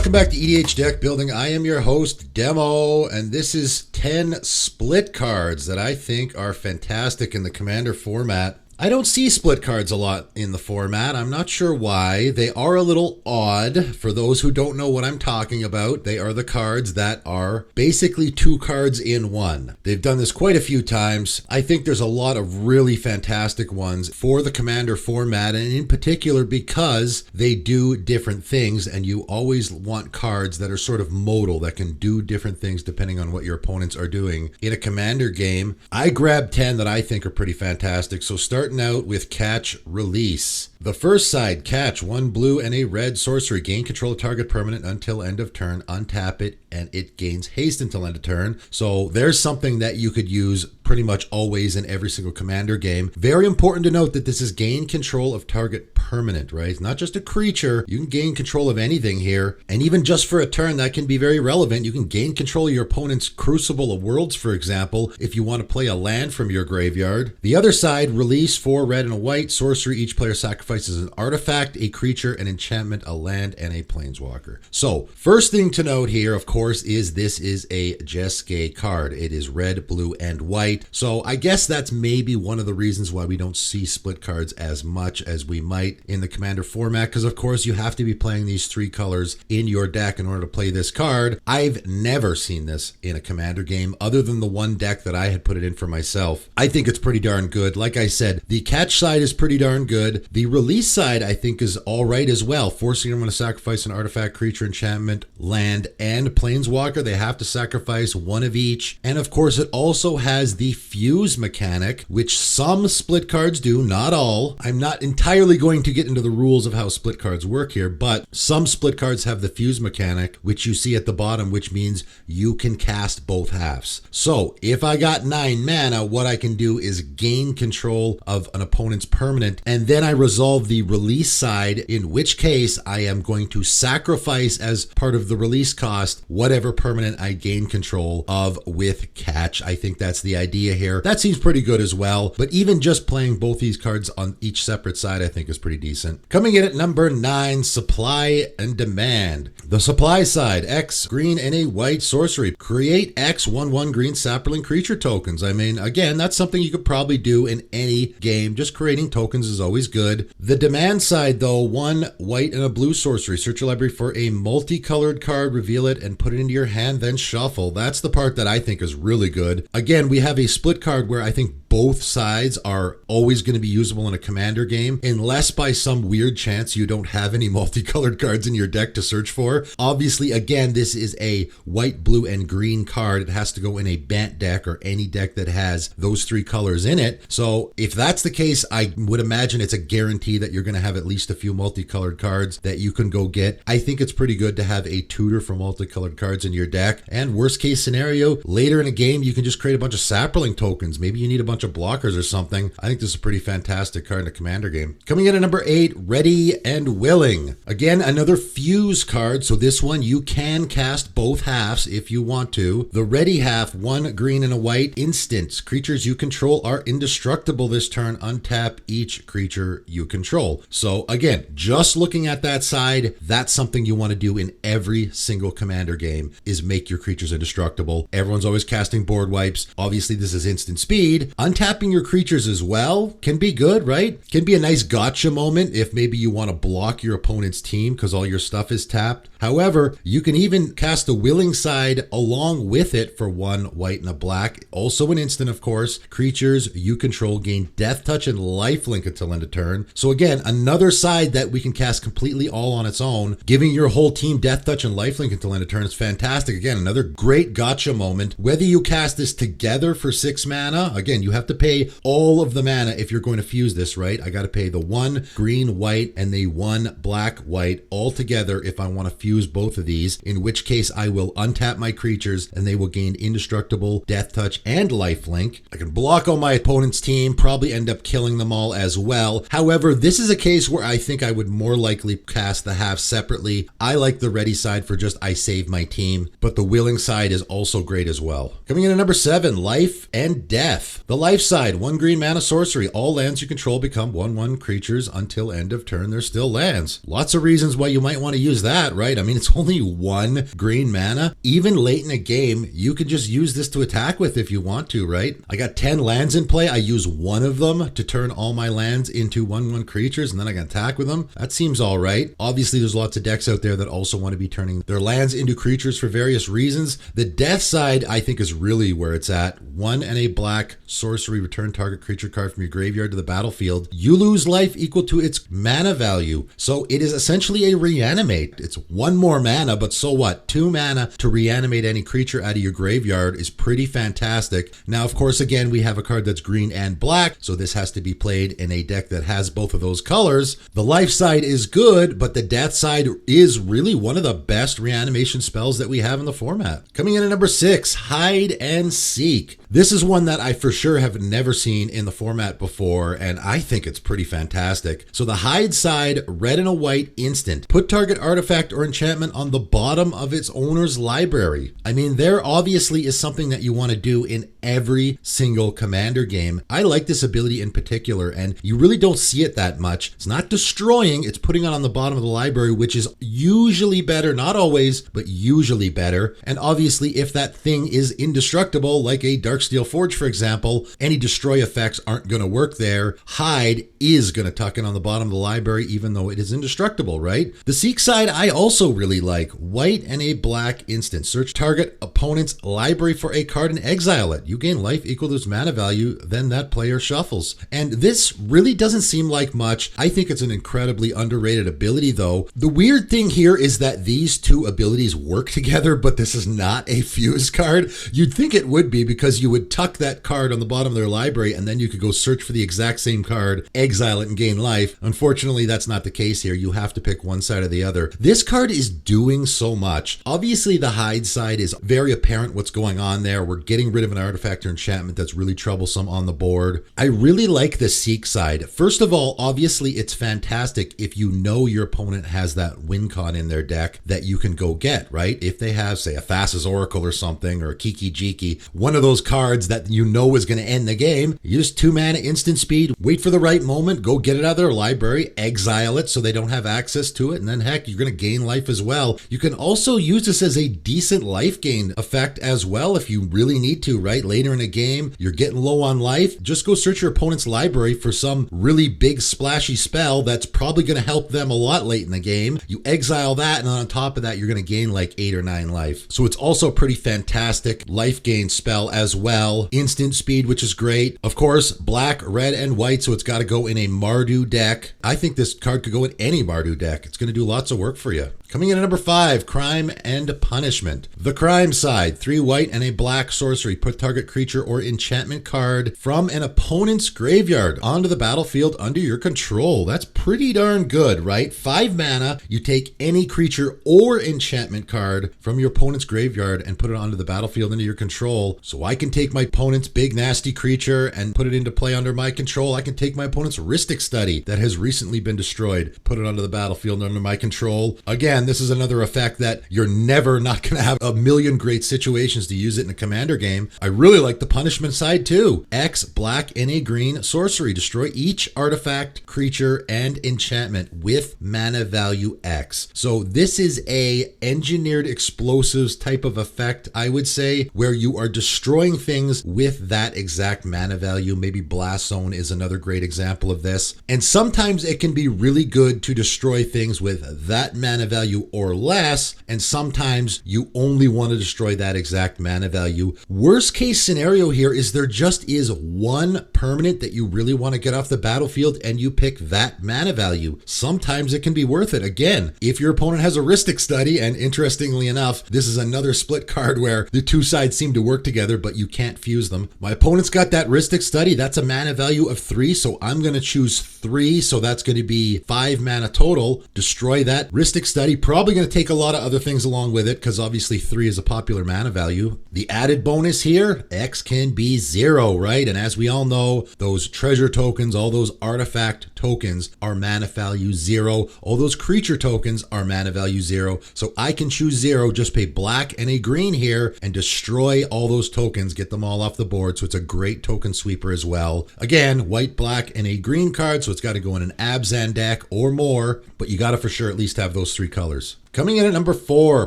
Welcome back to EDH Deck Building. I am your host, Demo, and this is 10 split cards that I think are fantastic in the Commander format. I don't see split cards a lot in the format. I'm not sure why. They are a little odd. For those who don't know what I'm talking about, they are the cards that are basically two cards in one. They've done this quite a few times. I think there's a lot of really fantastic ones for the Commander format, and in particular because they do different things, and you always want cards that are sort of modal, that can do different things depending on what your opponents are doing. In a Commander game, I grabbed 10 that I think are pretty fantastic. So starting out with Catch Release. The first side, catch 1 blue and a red sorcery. Gain control of target permanent until end of turn. Untap it and it gains haste until end of turn. So there's something that you could use pretty much always in every single Commander game. Very important to note that this is gain control of target permanent, right? It's not just a creature. You can gain control of anything here. And even just for a turn, that can be very relevant. You can gain control of your opponent's Crucible of Worlds, for example, if you want to play a land from your graveyard. The other side, release 4 red and a white sorcery. Each player sacrifices an artifact, a creature, an enchantment, a land, and a planeswalker. So first thing to note here, of course, is this is a Jeskai card. It is red, blue, and white. So I guess that's maybe one of the reasons why we don't see split cards as much as we might in the Commander format, because of course you have to be playing these 3 colors in your deck in order to play this card. I've never seen this in a Commander game other than the one deck that I had put it in for myself. I think it's pretty darn good. Like I said, the catch side is pretty darn good. The release side I think is all right as well, forcing everyone to sacrifice an artifact, creature, enchantment, land, and planeswalker. They have to sacrifice one of each. And of course it also has the fuse mechanic, which some split cards do, not all. I'm not entirely going to get into the rules of how split cards work here, but some split cards have the fuse mechanic, which you see at the bottom, which means you can cast both halves. So if I got 9 mana, what I can do is gain control of an opponent's permanent, and then I resolve the release side, in which case I am going to sacrifice as part of the release cost whatever permanent I gain control of with catch. I think that's the idea here. That seems pretty good as well, but even just playing both these cards on each separate side I think is pretty decent. Coming in at number 9, Supply and Demand. The supply side, X green and a white sorcery. Create X 1/1 green sapling creature tokens. I mean, again, that's something you could probably do in any game. Just creating tokens is always good. The demand side though, 1 white and a blue sorcery. Search your library for a multicolored card, reveal it, and put it into your hand, then shuffle. That's the part that I think is really good. Again, we have a split card where I think both sides are always going to be usable in a Commander game, unless by some weird chance you don't have any multicolored cards in your deck to search for. Obviously, again, this is a white, blue, and green card. It has to go in a Bant deck or any deck that has those 3 colors in it. So if that's the case, I would imagine it's a guarantee that you're going to have at least a few multicolored cards that you can go get. I think it's pretty good to have a tutor for multicolored cards in your deck. And worst case scenario, later in a game, you can just create a bunch of sapling tokens. Maybe you need a bunch of blockers or something. I think this is a pretty fantastic card in a Commander game. Coming in at number 8, Ready and Willing. Again, another fuse card. So this one, you can cast both halves if you want to. The ready half, 1 green and a white, instant. Creatures you control are indestructible this turn. Untap each creature you control. So again, just looking at that side, that's something you want to do in every single Commander game, is make your creatures indestructible. Everyone's always casting board wipes. Obviously, this is instant speed. Untapping your creatures as well can be good, right? Can be a nice gotcha moment if maybe you want to block your opponent's team because all your stuff is tapped. However, you can even cast the willing side along with it for 1 white and a black. Also an instant, of course. Creatures you control gain death touch and lifelink until end of turn. So again, another side that we can cast completely all on its own. Giving your whole team death touch and lifelink until end of turn is fantastic. Again, another great gotcha moment. Whether you cast this together for 6 mana, again, you have to pay all of the mana if you're going to fuse this, right? I got to pay the 1 green, white, and the 1 black, white all together if I want to fuse both of these, in which case I will untap my creatures and they will gain indestructible, death touch, and lifelink. I can block on my opponent's team, probably end up killing them all as well. However, this is a case where I think I would more likely cast the halves separately. I like the ready side for just I save my team, but the willing side is also great as well. Coming in at number 7, Life and Death. The life side, 1 green mana sorcery. All lands you control become 1/1 creatures until end of turn. They're still lands. Lots of reasons why you might want to use that, right? right? I mean, it's only 1 green mana. Even late in a game, you could just use this to attack with if you want to, right? I got 10 lands in play. I use one of them to turn all my lands into 1/1 creatures, and then I can attack with them. That seems all right. Obviously, there's lots of decks out there that also want to be turning their lands into creatures for various reasons. The death side, I think, is really where it's at. 1 and a black sorcery, return target creature card from your graveyard to the battlefield. You lose life equal to its mana value. So it is essentially a reanimate. It's 1 more mana, but so what? 2 mana to reanimate any creature out of your graveyard is pretty fantastic. Now, of course, again, we have a card that's green and black, so this has to be played in a deck that has both of those colors. The life side is good, but the death side is really one of the best reanimation spells that we have in the format. Coming in at number 6, Hide and Seek. This is one that I for sure have never seen in the format before, and I think it's pretty fantastic. So the hide side, red and a white instant. Put target artifact or enchantment on the bottom of its owner's library. I mean, there obviously is something that you want to do in every single Commander game. I like this ability in particular, and you really don't see it that much. It's not destroying, it's putting it on the bottom of the library, which is usually better, not always, but usually better. And obviously, if that thing is indestructible, like a Darksteel Forge, for example, any destroy effects aren't going to work there. Hide is going to tuck in on the bottom of the library, even though it is indestructible, right? The Seek side, I also really like. White and a black instant. Search target opponent's library for a card and exile it. You gain life equal to its mana value, then that player shuffles. And this really doesn't seem like much. I think it's an incredibly underrated ability, though. The weird thing here is that these two abilities work together, but this is not a fuse card. You'd think it would be, because you would tuck that card on the bottom of their library, and then you could go search for the exact same card, exile it, and gain life. Unfortunately, that's not the case here. You have to pick one side or the other. This card is doing so much. Obviously, the hide side is very apparent what's going on there. We're getting rid of an artifact or enchantment that's really troublesome on the board. I really like the Seek side. First of all, obviously, it's fantastic if you know your opponent has that win con in their deck that you can go get, right? If they have, say, a Thassa's Oracle or something, or a Kiki Jiki, one of those cards that you know is going to end the game, you just 2 mana instant speed, wait for the right moment, go get it out of their library, exile it so they don't have access to it, and then heck, you're going to gain life as well. You can also use this as a decent life gain effect as well if you really need to, right? Later in a game, you're getting low on life, just go search your opponent's library for some really big splashy spell that's probably going to help them a lot late in the game. You exile that, and on top of that, you're going to gain like 8 or 9 life. So it's also a pretty fantastic life gain spell as well. Instant speed, which is great. Of course, black, red, and white, so it's got to go in a Mardu deck. I think this card could go in any Mardu deck. It's going to do lots of work for you. Coming in at number 5, Crime and Punishment. The crime side, 3 white and a black sorcery. Put target creature or enchantment card from an opponent's graveyard onto the battlefield under your control. That's pretty darn good, right? 5 mana, you take any creature or enchantment card from your opponent's graveyard and put it onto the battlefield under your control. So I can take my opponent's big nasty creature and put it into play under my control. I can take my opponent's Rhystic Study that has recently been destroyed, put it onto the battlefield under my control. Again, this is another effect that you're never not going to have a million great situations to use it in a Commander game. I really like the punishment side too. X, black, and a green sorcery. Destroy each artifact, creature, and enchantment with mana value X. So this is a engineered explosives type of effect, I would say, where you are destroying things with that exact mana value. Maybe Blast Zone is another great example of this. And sometimes it can be really good to destroy things with that mana value or less, and sometimes you only want to destroy that exact mana value. Worst case scenario here is there just is one permanent that you really want to get off the battlefield and you pick that mana value. Sometimes it can be worth it. Again, if your opponent has a Rhystic Study, and interestingly enough, this is another split card where the two sides seem to work together, but you can't fuse them. My opponent's got that Rhystic Study. That's a mana value of 3, so I'm going to choose 3, so that's going to be 5 mana total. Destroy that Rhystic Study. Probably going to take a lot of other things along with it, because obviously 3 is a popular mana value. The added bonus here, X can be 0, right? And as we all know, those treasure tokens, all those artifact tokens are mana value 0. All those creature tokens are mana value 0. So I can choose 0, just pay black and a green here and destroy all those tokens, get them all off the board. So it's a great token sweeper as well. Again, white, black, and a green card, so it's got to go in an Abzan deck or more, but you got to for sure at least have those 3 colors. Coming in at number 4,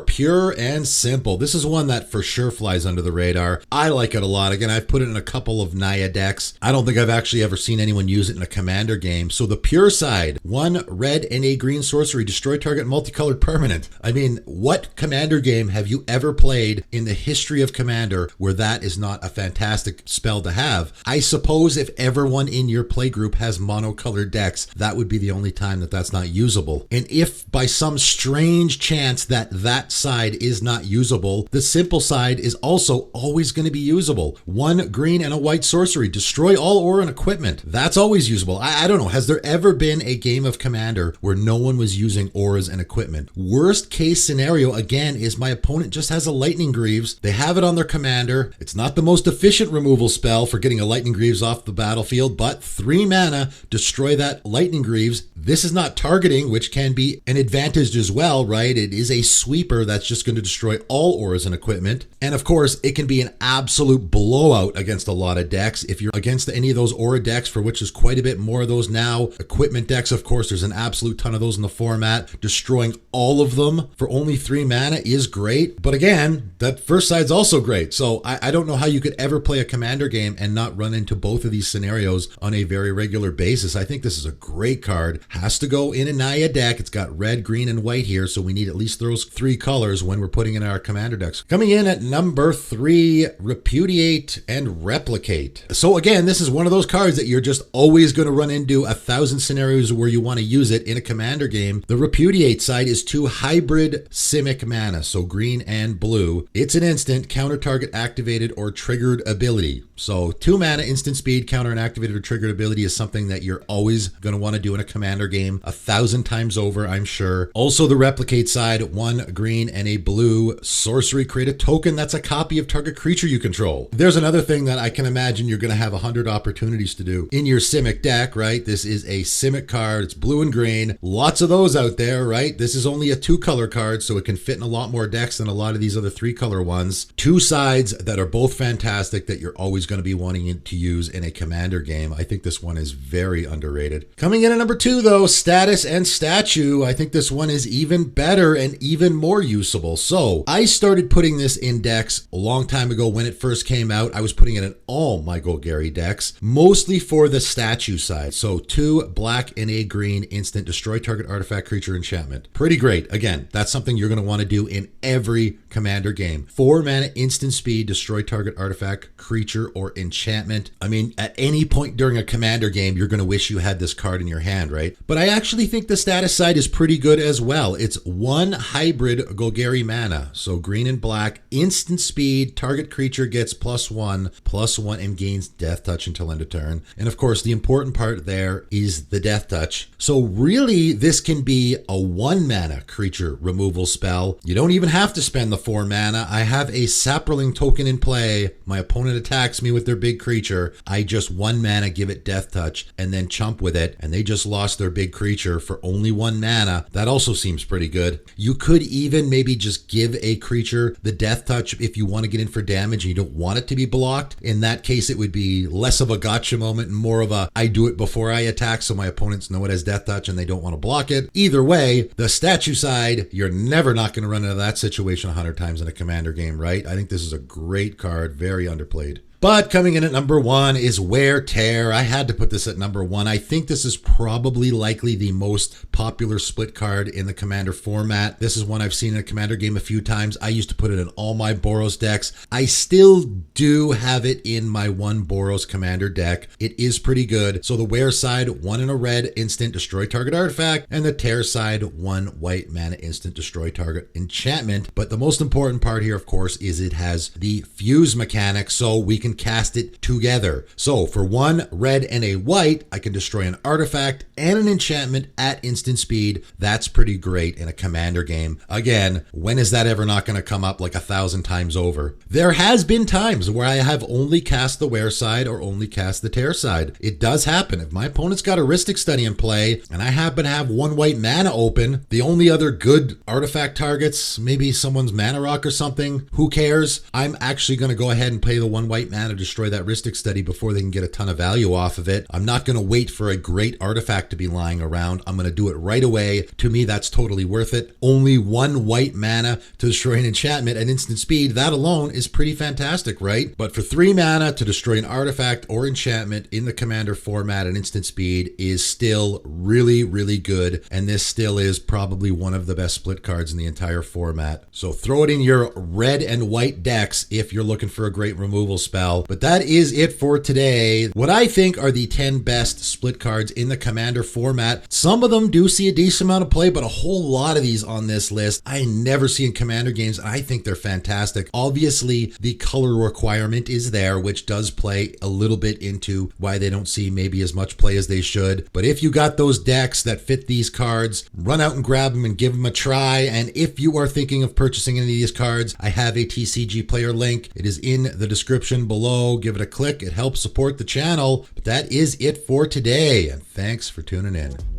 Pure and Simple. This is one that for sure flies under the radar. I like it a lot. Again, I've put it in a couple of Naya decks. I don't think I've actually ever seen anyone use it in a commander game. So the Pure side, 1 red and a green sorcery, destroy target multicolored permanent. I mean, what commander game have you ever played in the history of Commander where that is not a fantastic spell to have? I suppose if everyone in your playgroup has monocolored decks, that would be the only time that that's not usable. And if by some strange chance that side is not usable, the Simple side is also always going to be usable. 1 green and a white sorcery, destroy all aura and equipment. That's always usable. I don't know. Has there ever been a game of Commander where no one was using auras and equipment? Worst case scenario, again, is my opponent just has a Lightning Greaves. They have it on their commander. It's not the most efficient removal spell for getting a Lightning Greaves off the battlefield, but 3 mana, destroy that Lightning Greaves. This is not targeting, which can be an advantage as well, right? It is a sweeper that's just going to destroy all auras and equipment. And of course, it can be an absolute blowout against a lot of decks. If you're against any of those aura decks, for which there's quite a bit more of those now, equipment decks, of course, there's an absolute ton of those in the format. Destroying all of them for only 3 mana is great. But again, that first side's also great. So I don't know how you could ever play a commander game and not run into both of these scenarios on a very regular basis. I think this is a great card. Has to go in a Naya deck. It's got red, green, and white here, so we need at least those 3 colors when we're putting in our commander decks. Coming in at number 3, Repudiate and Replicate. So again, this is one of those cards that you're just always going to run into 1,000 scenarios where you want to use it in a commander game. The Repudiate side is 2 hybrid Simic mana, so green and blue. It's an instant, counter target activated or triggered ability. So 2 mana, instant speed, counter an activated or triggered ability is something that you're always going to want to do in a commander game 1,000 times over, I'm sure. Also the Replicate side, 1 green and a blue sorcery, create a token that's a copy of target creature you control. There's another thing that I can imagine you're going to have 100 opportunities to do in your Simic deck, right? This is a Simic card. It's blue and green. Lots of those out there, right? This is only a 2-color card, so it can fit in a lot more decks than a lot of these other 3-color ones. 2 sides that are both fantastic that you're always going to be wanting to use in a commander game. I think this one is very underrated. Coming in at number 2, though, Status and Statue. I think this one is even better and even more usable. So I started putting this in decks a long time ago when it first came out. I was putting it in all my Golgari decks, mostly for the Statue side. So 2 black and a green instant, destroy target artifact, creature, enchantment. Pretty great. Again, that's something you're going to want to do in every commander game. 4 mana, instant speed, destroy target artifact, creature, or enchantment. I mean, at any point during a commander game, you're going to wish you had this card in your hand, right? But I actually think the status side is pretty good as well. It's 1 hybrid Golgari mana, so green and black, instant speed, target creature gets +1/+1 and gains death touch until end of turn. And of course, the important part there is the death touch. So really, this can be a 1 mana creature removal spell. You don't even have to spend the 4 mana. I have a Saproling token in play. My opponent attacks me with their big creature. I just 1 mana, give it death touch, and then chump with it, and they just lost their big creature for only 1 mana. That also seems pretty good. You could even maybe just give a creature the death touch if you want to get in for damage and you don't want it to be blocked. In that case, it would be less of a gotcha moment and more of a I do it before I attack so my opponents know it has death touch and they don't want to block it. Either way, the Statue side, you're never not going to run into that situation 100 times in a commander game, right? I think this is a great card, very underplayed. But coming in at number 1 is Wear Tear. I had to put this at number 1. I think this is probably likely the most popular split card in the Commander format. This is one I've seen in a Commander game a few times. I used to put it in all my Boros decks. I still do have it in my 1 Boros Commander deck. It is pretty good. So the Wear side, 1 in a red, instant, destroy target artifact, and the Tear side, 1 white mana, instant, destroy target enchantment. But the most important part here, of course, is it has the fuse mechanic, so we can cast it together. So for 1 red and a white, I can destroy an artifact and an enchantment at instant speed. That's pretty great in a commander game. Again, when is that ever not going to come up like 1,000 times over? There has been times where I have only cast the Wear side or only cast the Tear side. It does happen. If my opponent's got a Rhystic Study in play and I happen to have 1 white mana open, the only other good artifact targets, maybe someone's Mana Rock or something, who cares? I'm actually going to go ahead and play the 1 white mana mana to destroy that Rhystic Study before they can get a ton of value off of it. I'm not going to wait for a great artifact to be lying around. I'm going to do it right away. To me, that's totally worth it. Only 1 white mana to destroy an enchantment at instant speed. That alone is pretty fantastic, right? But for 3 mana to destroy an artifact or enchantment in the Commander format at instant speed is still really, really good. And this still is probably one of the best split cards in the entire format. So throw it in your red and white decks if you're looking for a great removal spell. But that is it for today. What I think are the 10 best split cards in the Commander format. Some of them do see a decent amount of play, but a whole lot of these on this list I never see in Commander games, and I think they're fantastic. Obviously, the color requirement is there, which does play a little bit into why they don't see maybe as much play as they should. But if you got those decks that fit these cards, run out and grab them and give them a try. And if you are thinking of purchasing any of these cards, I have a TCG Player link. It is in the description below. Give it a click. It helps support the channel. But that is it for today, and thanks for tuning in.